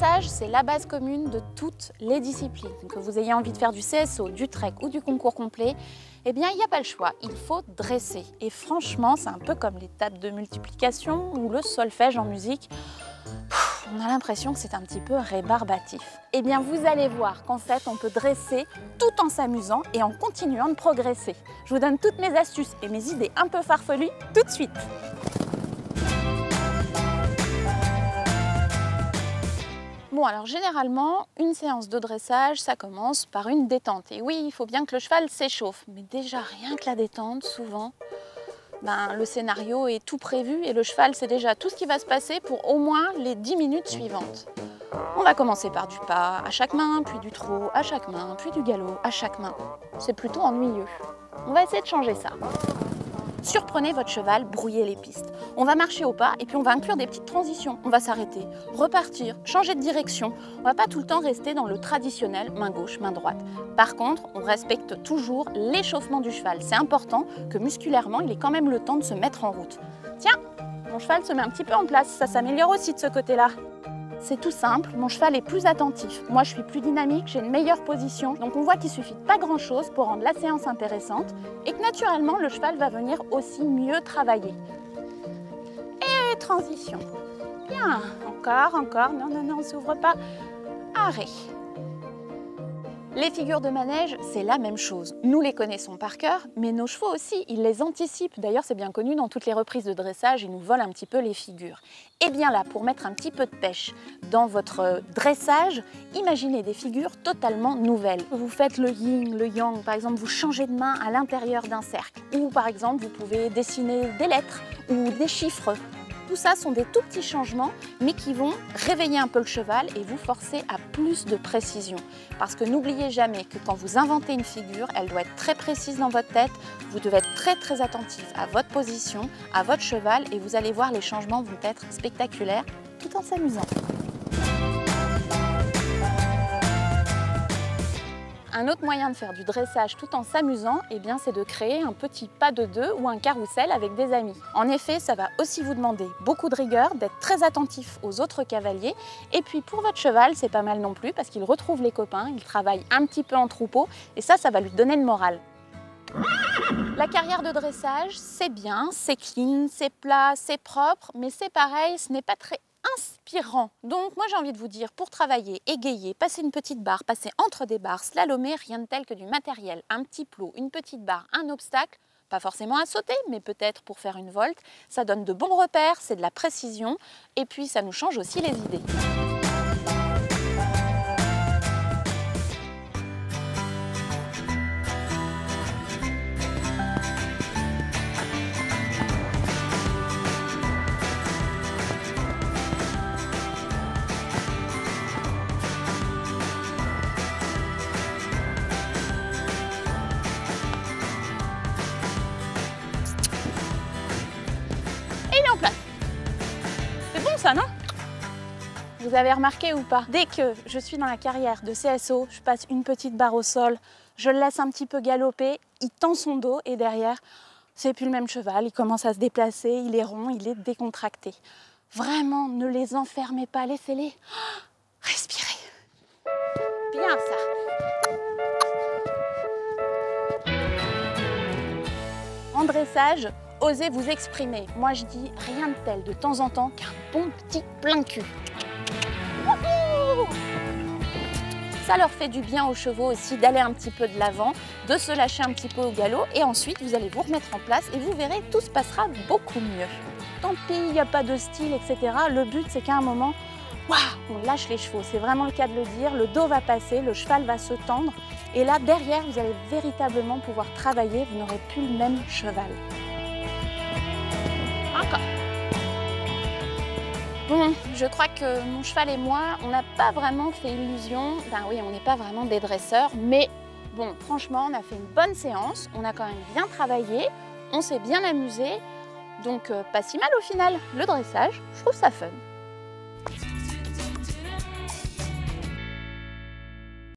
dressage, c'est la base commune de toutes les disciplines. Que vous ayez envie de faire du CSO, du trek ou du concours complet, eh bien, il n'y a pas le choix, il faut dresser. Et franchement, c'est un peu comme les tables de multiplication ou le solfège en musique. On a l'impression que c'est un petit peu rébarbatif. Eh bien, vous allez voir qu'en fait, on peut dresser tout en s'amusant et en continuant de progresser. Je vous donne toutes mes astuces et mes idées un peu farfelues tout de suite. Bon, alors généralement, une séance de dressage, ça commence par une détente. Et oui, il faut bien que le cheval s'échauffe. Mais déjà, rien que la détente, souvent, le scénario est tout prévu et le cheval sait déjà tout ce qui va se passer pour au moins les 10 minutes suivantes. On va commencer par du pas à chaque main, puis du trot à chaque main, puis du galop à chaque main. C'est plutôt ennuyeux. On va essayer de changer ça. Surprenez votre cheval, brouillez les pistes. On va marcher au pas et puis on va inclure des petites transitions. On va s'arrêter, repartir, changer de direction. On va pas tout le temps rester dans le traditionnel main gauche, main droite. Par contre, on respecte toujours l'échauffement du cheval. C'est important que musculairement, il ait quand même le temps de se mettre en route. Tiens, mon cheval se met un petit peu en place. Ça s'améliore aussi de ce côté-là. C'est tout simple, mon cheval est plus attentif. Moi, je suis plus dynamique, j'ai une meilleure position. Donc, on voit qu'il suffit de pas grand-chose pour rendre la séance intéressante et que naturellement, le cheval va venir aussi mieux travailler. Et transition. Bien, encore. Non, on ne s'ouvre pas. Arrêt. Les figures de manège, c'est la même chose. Nous les connaissons par cœur, mais nos chevaux aussi, ils les anticipent. D'ailleurs, c'est bien connu, dans toutes les reprises de dressage, ils nous volent un petit peu les figures. Et bien là, pour mettre un petit peu de pêche dans votre dressage, imaginez des figures totalement nouvelles. Vous faites le yin, le yang, par exemple, vous changez de main à l'intérieur d'un cercle. Ou par exemple, vous pouvez dessiner des lettres ou des chiffres. Tout ça sont des tout petits changements, mais qui vont réveiller un peu le cheval et vous forcer à plus de précision. Parce que n'oubliez jamais que quand vous inventez une figure, elle doit être très précise dans votre tête. Vous devez être très attentif à votre position, à votre cheval, et vous allez voir, les changements vont être spectaculaires tout en s'amusant. Un autre moyen de faire du dressage tout en s'amusant, eh bien, c'est de créer un petit pas de deux ou un carrousel avec des amis. En effet, ça va aussi vous demander beaucoup de rigueur, d'être très attentif aux autres cavaliers. Et puis pour votre cheval, c'est pas mal non plus parce qu'il retrouve les copains, il travaille un petit peu en troupeau et ça va lui donner le moral. La carrière de dressage, c'est bien, c'est clean, c'est plat, c'est propre, mais c'est pareil, ce n'est pas très inspirant. Donc moi j'ai envie de vous dire, pour travailler, égayer, passer une petite barre, passer entre des barres, slalomer, rien de tel que du matériel, un petit plot, une petite barre, un obstacle, pas forcément à sauter, mais peut-être pour faire une volte, ça donne de bons repères, c'est de la précision, et puis ça nous change aussi les idées. Ça, non? Vous avez remarqué ou pas? Dès que je suis dans la carrière de CSO, je passe une petite barre au sol, je le laisse un petit peu galoper, il tend son dos et derrière, c'est plus le même cheval, il commence à se déplacer, il est rond, il est décontracté. Vraiment, ne les enfermez pas, laissez-les respirer. Bien ça. En dressage, osez vous exprimer. Moi, je dis rien de tel de temps en temps qu'un bon petit plein de cul. Wouhou! Ça leur fait du bien aux chevaux aussi d'aller un petit peu de l'avant, de se lâcher un petit peu au galop et ensuite vous allez vous remettre en place et vous verrez, tout se passera beaucoup mieux. Tant pis, il n'y a pas de style, etc. Le but, c'est qu'à un moment, waouh, on lâche les chevaux. C'est vraiment le cas de le dire. Le dos va passer, le cheval va se tendre et là, derrière, vous allez véritablement pouvoir travailler. Vous n'aurez plus le même cheval. Encore. Bon, je crois que mon cheval et moi, on n'a pas vraiment fait illusion. Ben oui, on n'est pas vraiment des dresseurs, mais bon, franchement, on a fait une bonne séance. On a quand même bien travaillé, on s'est bien amusé. Donc, pas si mal au final. Le dressage, je trouve ça fun.